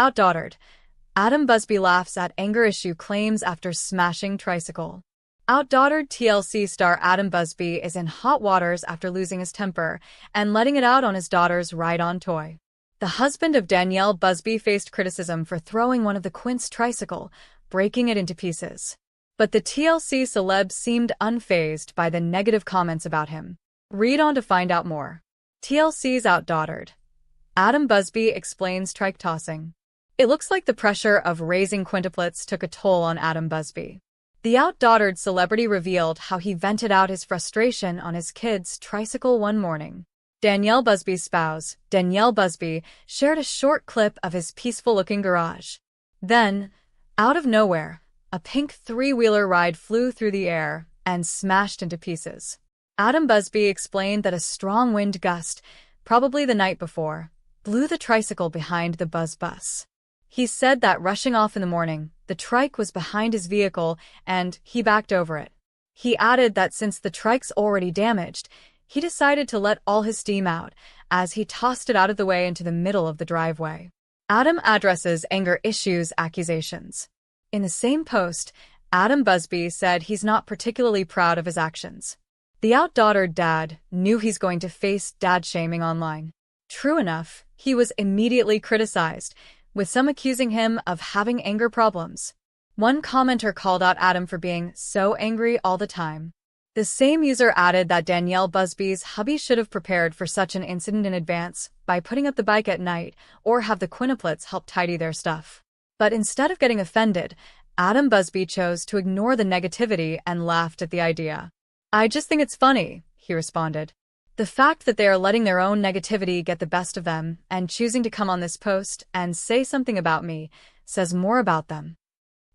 OutDaughtered. Adam Busby laughs at anger issue claims after smashing tricycle. OutDaughtered TLC star Adam Busby is in hot waters after losing his temper and letting it out on his daughter's ride-on toy. The husband of Danielle Busby faced criticism for throwing one of the Quints tricycle, breaking it into pieces. But the TLC celeb seemed unfazed by the negative comments about him. Read on to find out more. TLC's OutDaughtered. Adam Busby explains trike tossing. It looks like the pressure of raising quintuplets took a toll on Adam Busby. The OutDaughtered celebrity revealed how he vented out his frustration on his kids' tricycle one morning. Danielle Busby's spouse, Danielle Busby, shared a short clip of his peaceful-looking garage. Then, out of nowhere, a pink three-wheeler ride flew through the air and smashed into pieces. Adam Busby explained that a strong wind gust, probably the night before, blew the tricycle behind the bus. He said that rushing off in the morning, the trike was behind his vehicle and he backed over it. He added that since the trike's already damaged, he decided to let all his steam out as he tossed it out of the way into the middle of the driveway. Adam addresses anger issues accusations. In the same post, Adam Busby said he's not particularly proud of his actions. The OutDaughtered dad knew he's going to face dad shaming online. True enough, he was immediately criticized, with some accusing him of having anger problems. One commenter called out Adam for being so angry all the time. The same user added that Danielle Busby's hubby should have prepared for such an incident in advance by putting up the bike at night or have the Quintuplets help tidy their stuff. But instead of getting offended, Adam Busby chose to ignore the negativity and laughed at the idea. "I just think it's funny," he responded. "The fact that they are letting their own negativity get the best of them and choosing to come on this post and say something about me says more about them."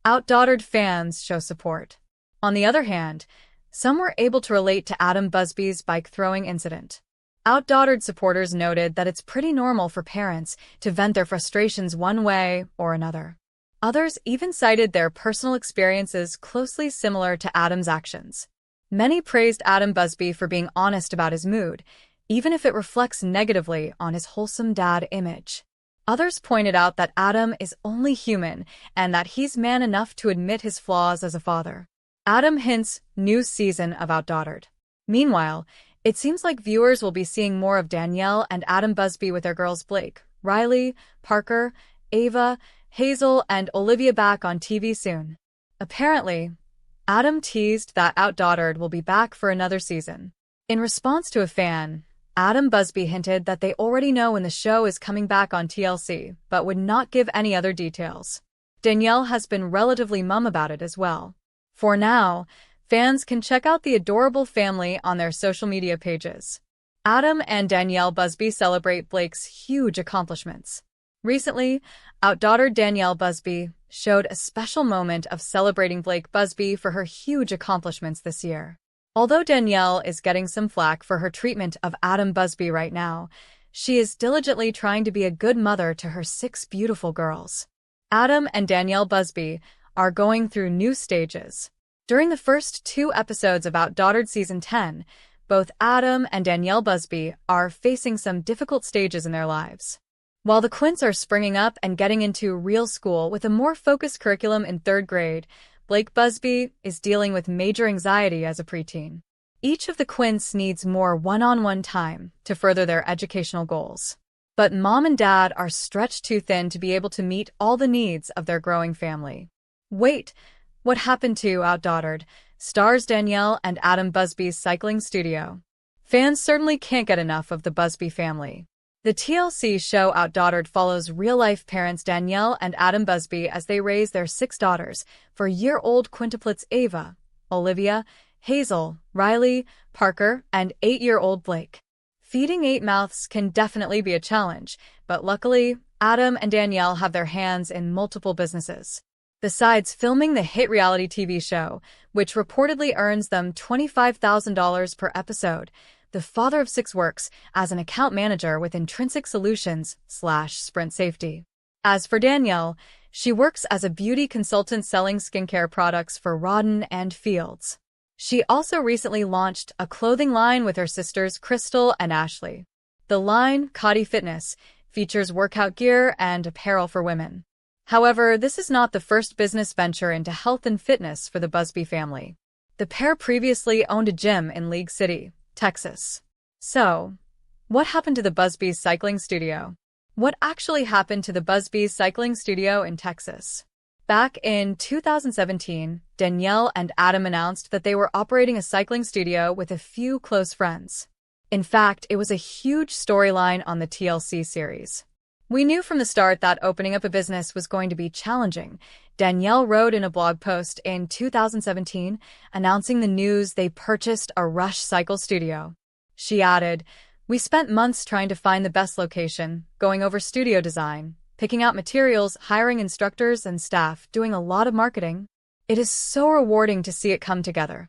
OutDaughtered fans show support. On the other hand, some were able to relate to Adam Busby's bike throwing incident. OutDaughtered supporters noted that it's pretty normal for parents to vent their frustrations one way or another. Others even cited their personal experiences closely similar to Adam's actions. Many praised Adam Busby for being honest about his mood, even if it reflects negatively on his wholesome dad image. Others pointed out that Adam is only human and that he's man enough to admit his flaws as a father. Adam hints new season of OutDaughtered. Meanwhile, it seems like viewers will be seeing more of Danielle and Adam Busby with their girls Blake, Riley, Parker, Ava, Hazel, and Olivia back on TV soon. Apparently, Adam teased that OutDaughtered will be back for another season. In response to a fan, Adam Busby hinted that they already know when the show is coming back on TLC, but would not give any other details. Danielle has been relatively mum about it as well. For now, fans can check out the adorable family on their social media pages. Adam and Danielle Busby celebrate Blake's huge accomplishments. Recently, OutDaughtered Danielle Busby showed a special moment of celebrating Blake Busby for her huge accomplishments this year. Although Danielle is getting some flack for her treatment of Adam Busby right now, she is diligently trying to be a good mother to her 6 beautiful girls. Adam and Danielle Busby are going through new stages. During the first 2 episodes of OutDaughtered Season 10, both Adam and Danielle Busby are facing some difficult stages in their lives. While the Quints are springing up and getting into real school with a more focused curriculum in 3rd grade, Blake Busby is dealing with major anxiety as a preteen. Each of the Quints needs more one-on-one time to further their educational goals. But mom and dad are stretched too thin to be able to meet all the needs of their growing family. Wait, what happened to OutDaughtered stars Danielle and Adam Busby's cycling studio. Fans certainly can't get enough of the Busby family. The TLC show OutDaughtered follows real-life parents Danielle and Adam Busby as they raise their 6 daughters, 4-year-old quintuplets Ava, Olivia, Hazel, Riley, Parker, and 8-year-old Blake. Feeding 8 mouths can definitely be a challenge, but luckily, Adam and Danielle have their hands in multiple businesses. Besides filming the hit reality TV show, which reportedly earns them $25,000 per episode, the father of 6 works as an account manager with Intrinsic Solutions/Sprint Safety. As for Danielle, she works as a beauty consultant selling skincare products for Rodden and Fields. She also recently launched a clothing line with her sisters Crystal and Ashley. The line, Cotty Fitness, features workout gear and apparel for women. However, this is not the first business venture into health and fitness for the Busby family. The pair previously owned a gym in League City, Texas. So, what happened to the Busby's cycling studio? What actually happened to the Busby's cycling studio in Texas? Back in 2017, Danielle and Adam announced that they were operating a cycling studio with a few close friends. In fact, it was a huge storyline on the TLC series. We knew from the start that opening up a business was going to be challenging. Danielle wrote in a blog post in 2017 announcing the news they purchased a Rush cycle studio. She added, "We spent months trying to find the best location, going over studio design, picking out materials, hiring instructors and staff, doing a lot of marketing. It is so rewarding to see it come together."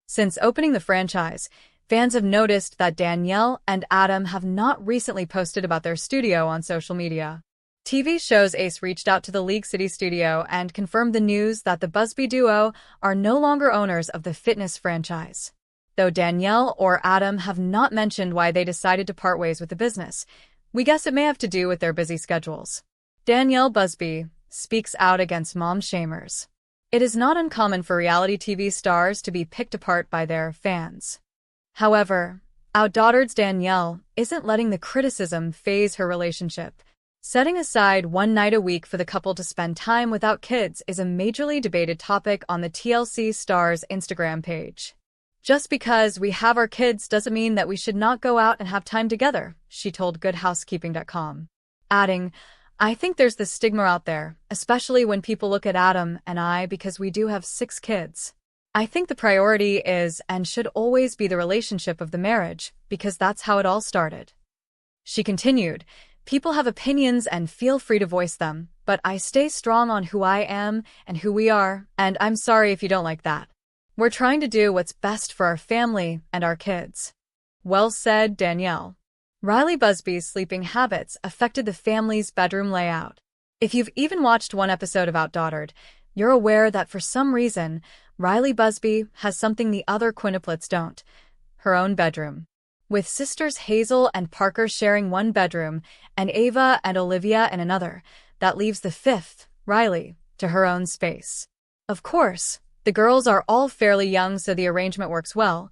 Since opening the franchise, fans have noticed that Danielle and Adam have not recently posted about their studio on social media. TV shows Ace reached out to the League City studio and confirmed the news that the Busby duo are no longer owners of the fitness franchise. Though Danielle or Adam have not mentioned why they decided to part ways with the business, we guess it may have to do with their busy schedules. Danielle Busby speaks out against mom shamers. It is not uncommon for reality TV stars to be picked apart by their fans. However, OutDaughtered's Danielle isn't letting the criticism phase her relationship. Setting aside one night a week for the couple to spend time without kids is a majorly debated topic on the TLC star's Instagram page. "Just because we have our kids doesn't mean that we should not go out and have time together," she told GoodHousekeeping.com, adding, "I think there's this stigma out there, especially when people look at Adam and I because we do have 6 kids. I think the priority is and should always be the relationship of the marriage, because that's how it all started." She continued, "People have opinions and feel free to voice them, but I stay strong on who I am and who we are, and I'm sorry if you don't like that. We're trying to do what's best for our family and our kids." Well said, Danielle. Riley Busby's sleeping habits affected the family's bedroom layout. If you've even watched one episode of OutDaughtered, you're aware that for some reason, Riley Busby has something the other Quintuplets don't: her own bedroom. With sisters Hazel and Parker sharing one bedroom, and Ava and Olivia in another, that leaves the 5th, Riley, to her own space. Of course, the girls are all fairly young, so the arrangement works well,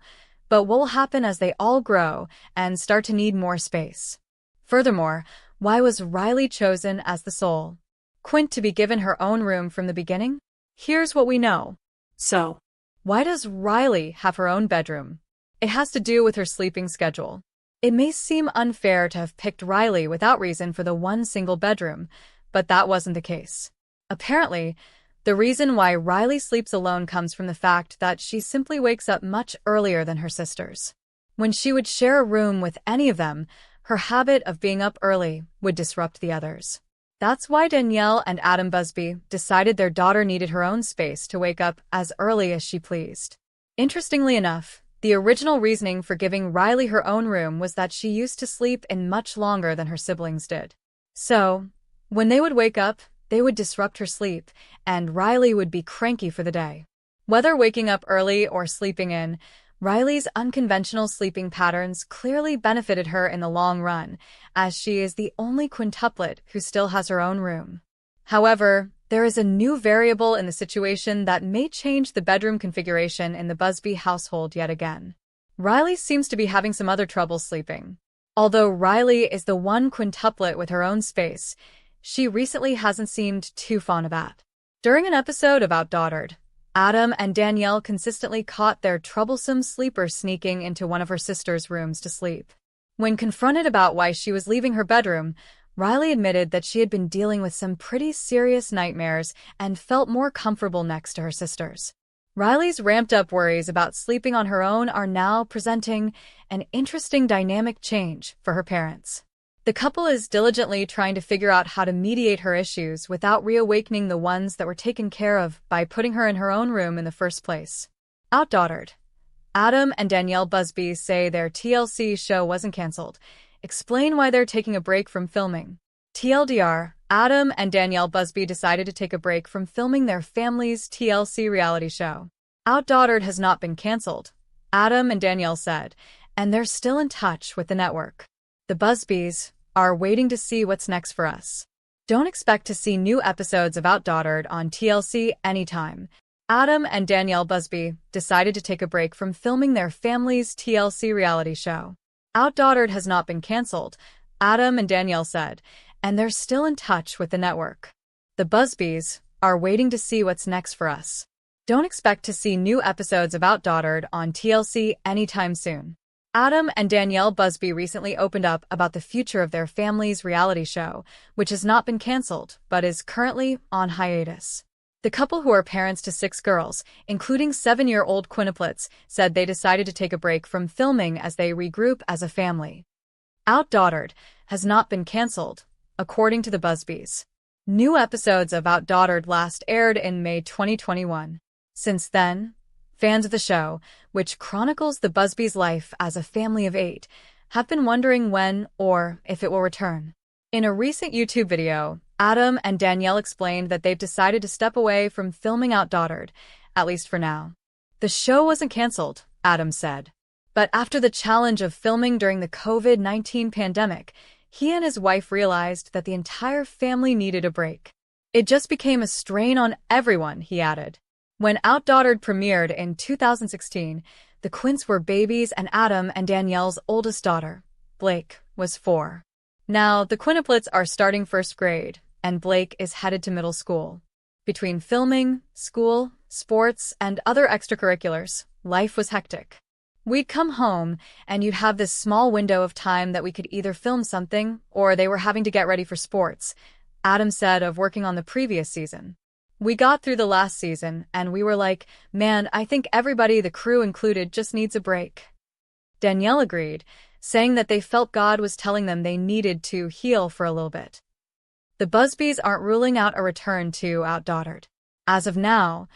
but what will happen as they all grow and start to need more space? Furthermore, why was Riley chosen as the sole Quint to be given her own room from the beginning? Here's what we know. So, why does Riley have her own bedroom? It has to do with her sleeping schedule. It may seem unfair to have picked Riley without reason for the one single bedroom, but that wasn't the case. Apparently, the reason why Riley sleeps alone comes from the fact that she simply wakes up much earlier than her sisters. When she would share a room with any of them, her habit of being up early would disrupt the others. That's why Danielle and Adam Busby decided their daughter needed her own space to wake up as early as she pleased. Interestingly enough, the original reasoning for giving Riley her own room was that she used to sleep in much longer than her siblings did. So, when they would wake up, they would disrupt her sleep, and Riley would be cranky for the day. Whether waking up early or sleeping in, Riley's unconventional sleeping patterns clearly benefited her in the long run, as she is the only quintuplet who still has her own room. However, there is a new variable in the situation that may change the bedroom configuration in the Busby household yet again. Riley seems to be having some other trouble sleeping. Although Riley is the one quintuplet with her own space, she recently hasn't seemed too fond of that. During an episode of OutDaughtered, Adam and Danielle consistently caught their troublesome sleeper sneaking into one of her sister's rooms to sleep. When confronted about why she was leaving her bedroom, Riley admitted that she had been dealing with some pretty serious nightmares and felt more comfortable next to her sisters. Riley's ramped-up worries about sleeping on her own are now presenting an interesting dynamic change for her parents. The couple is diligently trying to figure out how to mediate her issues without reawakening the ones that were taken care of by putting her in her own room in the first place. OutDaughtered. Adam and Danielle Busby say their TLC show wasn't canceled. Explain why they're taking a break from filming. TLDR, Adam and Danielle Busby decided to take a break from filming their family's TLC reality show. OutDaughtered has not been canceled, Adam and Danielle said, and they're still in touch with the network. The Busbys, are waiting to see what's next for us. Don't expect to see new episodes of OutDaughtered on TLC anytime. Adam and Danielle Busby decided to take a break from filming their family's TLC reality show. OutDaughtered has not been cancelled, Adam and Danielle said, and they're still in touch with the network. The Busbys are waiting to see what's next for us. Don't expect to see new episodes of OutDaughtered on TLC anytime soon. Adam and Danielle Busby recently opened up about the future of their family's reality show, which has not been cancelled, but is currently on hiatus. The couple, who are parents to 6 girls, including 7-year-old Quintuplets, said they decided to take a break from filming as they regroup as a family. OutDaughtered has not been cancelled, according to the Busbys. New episodes of OutDaughtered last aired in May 2021. Since then, fans of the show, which chronicles the Busbys' life as a family of 8, have been wondering when or if it will return. In a recent YouTube video, Adam and Danielle explained that they've decided to step away from filming OutDaughtered, at least for now. The show wasn't cancelled, Adam said. But after the challenge of filming during the COVID-19 pandemic, he and his wife realized that the entire family needed a break. It just became a strain on everyone, he added. When OutDaughtered premiered in 2016, the Quints were babies and Adam and Danielle's oldest daughter, Blake, was 4. Now, the Quintuplets are starting 1st grade, and Blake is headed to middle school. Between filming, school, sports, and other extracurriculars, life was hectic. We'd come home, and you'd have this small window of time that we could either film something, or they were having to get ready for sports, Adam said of working on the previous season. We got through the last season, and we were like, man, I think everybody, the crew included, just needs a break. Danielle agreed, saying that they felt God was telling them they needed to heal for a little bit. The Busbys aren't ruling out a return to OutDaughtered. As of now,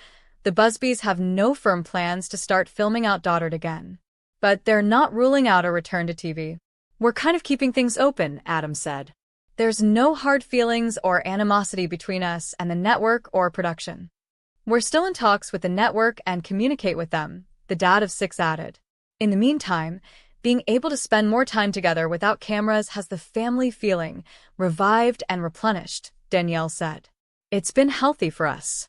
the Busbys have no firm plans to start filming OutDaughtered again. But they're not ruling out a return to TV. We're kind of keeping things open, Adam said. There's no hard feelings or animosity between us and the network or production. We're still in talks with the network and communicate with them, the dad of 6 added. In the meantime, being able to spend more time together without cameras has the family feeling revived and replenished, Danielle said. It's been healthy for us.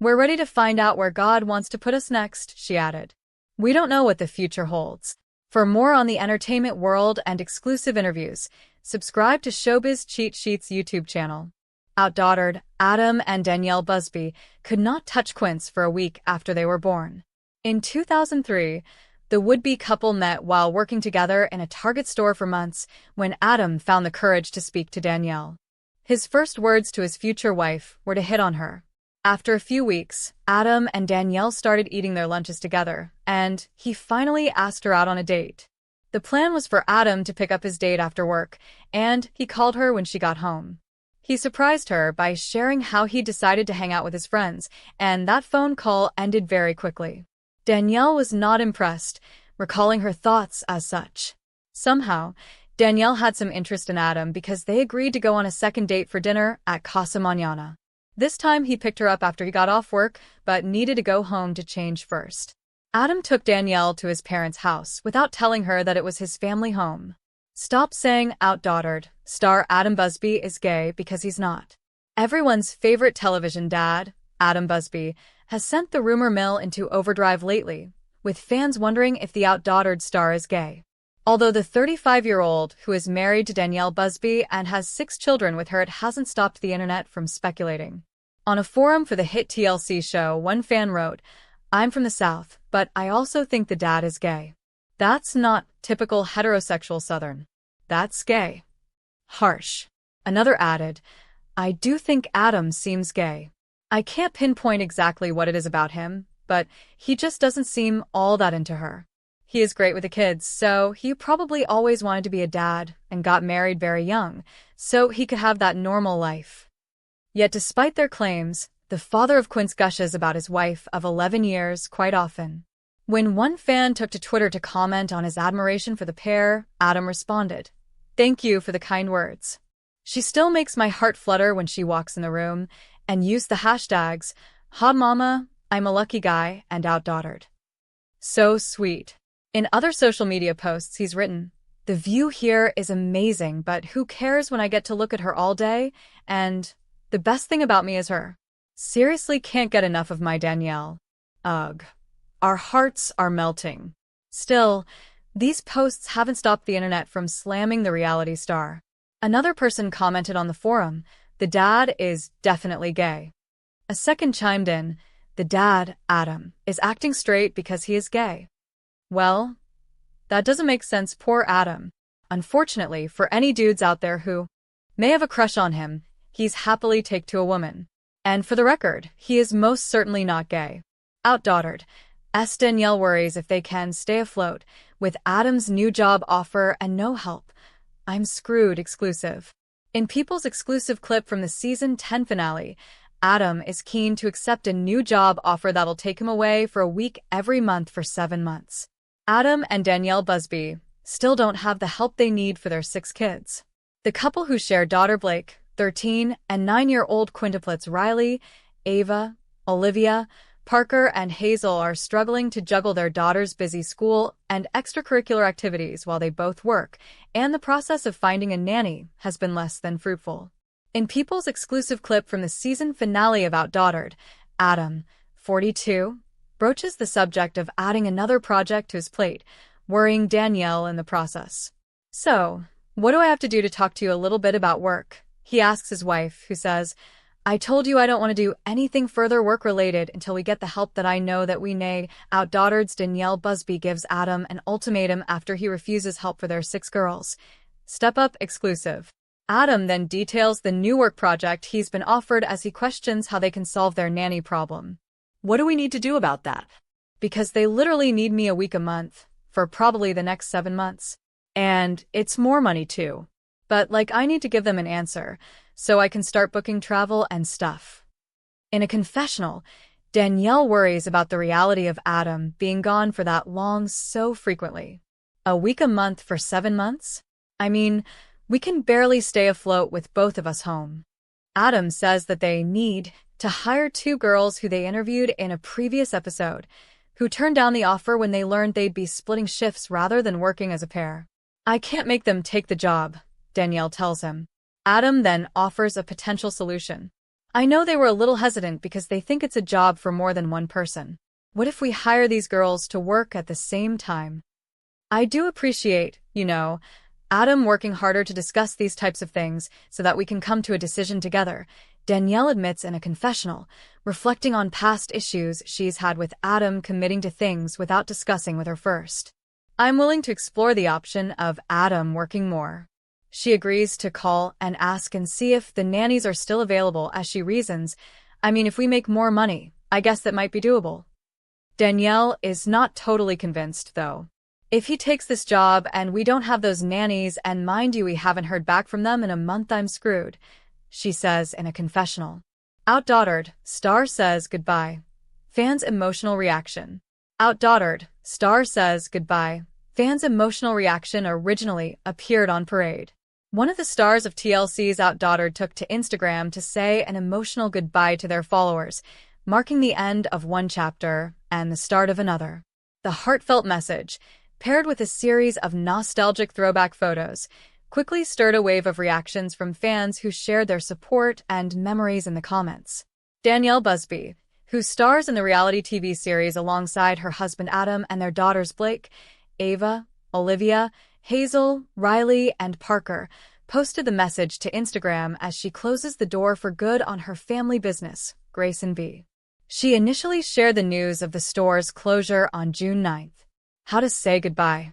We're ready to find out where God wants to put us next, she added. We don't know what the future holds. For more on the entertainment world and exclusive interviews, subscribe to Showbiz Cheat Sheets YouTube channel. OutDaughtered, Adam and Danielle Busby could not touch Quints for a week after they were born. In 2003, the would-be couple met while working together in a Target store for months when Adam found the courage to speak to Danielle. His first words to his future wife were to hit on her. After a few weeks, Adam and Danielle started eating their lunches together, and he finally asked her out on a date. The plan was for Adam to pick up his date after work, and he called her when she got home. He surprised her by sharing how he decided to hang out with his friends, and that phone call ended very quickly. Danielle was not impressed, recalling her thoughts as such. Somehow, Danielle had some interest in Adam because they agreed to go on a second date for dinner at Casa Mañana. This time he picked her up after he got off work, but needed to go home to change first. Adam took Danielle to his parents' house without telling her that it was his family home. Stop saying OutDaughtered star Adam Busby is gay because he's not. Everyone's favorite television dad, Adam Busby, has sent the rumor mill into overdrive lately, with fans wondering if the OutDaughtered star is gay. Although the 35-year-old, who is married to Danielle Busby and has 6 children with her, it hasn't stopped the internet from speculating. On a forum for the hit TLC show, one fan wrote, "I'm from the South, but I also think the dad is gay. That's not typical heterosexual Southern. That's gay. Harsh." Another added, "I do think Adam seems gay. I can't pinpoint exactly what it is about him, but he just doesn't seem all that into her. He is great with the kids, so he probably always wanted to be a dad and got married very young, so he could have that normal life." Yet despite their claims, the father of Quints gushes about his wife of 11 years quite often. When one fan took to Twitter to comment on his admiration for the pair, Adam responded, "Thank you for the kind words. She still makes my heart flutter when she walks in the room," and used the hashtags, "Hot Mama, I'm a lucky guy," and OutDaughtered. So sweet. In other social media posts he's written, The view here is amazing, but who cares when I get to look at her all day? And the best thing about me is her. Seriously can't get enough of my Danielle. Ugh. Our hearts are melting. Still, these posts haven't stopped the internet from slamming the reality star. Another person commented on the forum, "The dad is definitely gay." A second chimed in, "The dad, Adam, is acting straight because he is gay." Well, that doesn't make sense, poor Adam. Unfortunately, for any dudes out there who may have a crush on him, he's happily take to a woman. And for the record, he is most certainly not gay. OutDaughtered. Danielle worries if they can stay afloat with Adam's new job offer and no help. I'm screwed exclusive. In People's exclusive clip from the season 10 finale, Adam is keen to accept a new job offer that'll take him away for a week every month for 7 months. Adam and Danielle Busby still don't have the help they need for their 6 kids. The couple who share daughter Blake, 13, and 9-year-old quintuplets Riley, Ava, Olivia, Parker, and Hazel are struggling to juggle their daughter's busy school and extracurricular activities while they both work, and the process of finding a nanny has been less than fruitful. In People's exclusive clip from the season finale of OutDaughtered, Adam, 42, broaches the subject of adding another project to his plate, worrying Danielle in the process. "So, what do I have to do to talk to you a little bit about work?" he asks his wife, who says, "I told you I don't want to do anything further work-related until we get the help that I know that we need." OutDaughtered's Danielle Busby gives Adam an ultimatum after he refuses help for their 6 girls. Step up exclusive. Adam then details the new work project he's been offered as he questions how they can solve their nanny problem. "What do we need to do about that? Because they literally need me a week a month, for probably the next 7 months. And it's more money too. But I need to give them an answer, so I can start booking travel and stuff." In a confessional, Danielle worries about the reality of Adam being gone for that long so frequently. A week a month for 7 months? I mean, we can barely stay afloat with both of us home. Adam says that they need to hire 2 girls who they interviewed in a previous episode, who turned down the offer when they learned they'd be splitting shifts rather than working as a pair. "I can't make them take the job," Danielle tells him. Adam then offers a potential solution. "I know they were a little hesitant because they think it's a job for more than one person. What if we hire these girls to work at the same time? I do appreciate, Adam working harder to discuss these types of things so that we can come to a decision together," Danielle admits in a confessional, reflecting on past issues she's had with Adam committing to things without discussing with her first. "I'm willing to explore the option of Adam working more." She agrees to call and ask and see if the nannies are still available as she reasons, "I mean, if we make more money, I guess that might be doable." Danielle is not totally convinced, though. "If he takes this job and we don't have those nannies, and mind you, we haven't heard back from them in a month, I'm screwed," she says in a confessional. OutDaughtered, star says goodbye. Fans' emotional reaction. OutDaughtered, star says goodbye. Fans' emotional reaction originally appeared on Parade. One of the stars of TLC's OutDaughtered took to Instagram to say an emotional goodbye to their followers, marking the end of one chapter and the start of another. The heartfelt message, paired with a series of nostalgic throwback photos, quickly stirred a wave of reactions from fans who shared their support and memories in the comments. Danielle Busby, who stars in the reality TV series alongside her husband Adam and their daughters Blake, Ava, Olivia, Hazel, Riley, and Parker, posted the message to Instagram as she closes the door for good on her family business, Grace & B. She initially shared the news of the store's closure on June 9th. "How to say goodbye."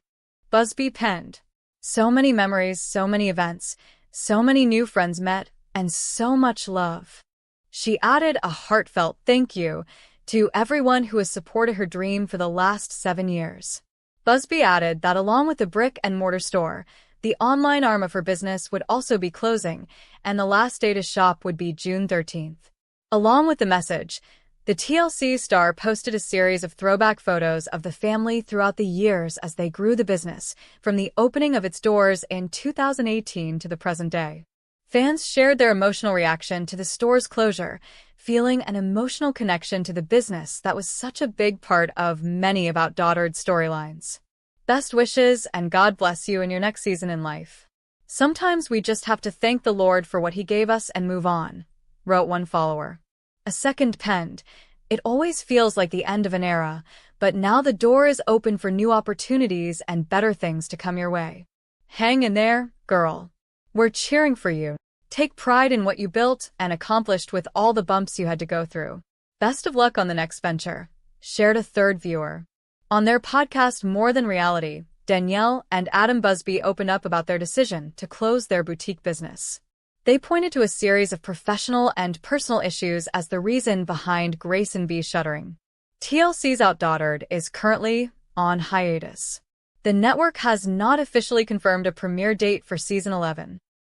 Busby penned, "So many memories, so many events, so many new friends met, and so much love." She added a heartfelt thank you to everyone who has supported her dream for the last 7 years. Busby added that along with the brick-and-mortar store, the online arm of her business would also be closing, and the last day to shop would be June 13th. Along with the message, the TLC star posted a series of throwback photos of the family throughout the years as they grew the business, from the opening of its doors in 2018 to the present day. Fans shared their emotional reaction to the store's closure, feeling an emotional connection to the business that was such a big part of many of OutDaughtered's storylines. Best wishes and God bless you in your next season in life. Sometimes we just have to thank the Lord for what He gave us and move on, wrote one follower. A second penned, "It always feels like the end of an era, but now the door is open for new opportunities and better things to come your way. Hang in there, girl. We're cheering for you. Take pride in what you built and accomplished with all the bumps you had to go through. Best of luck on the next venture," shared a third viewer. On their podcast More Than Reality, Danielle and Adam Busby opened up about their decision to close their boutique business. They pointed to a series of professional and personal issues as the reason behind Grace and B's shuttering. TLC's OutDaughtered is currently on hiatus. The network has not officially confirmed a premiere date for season 11.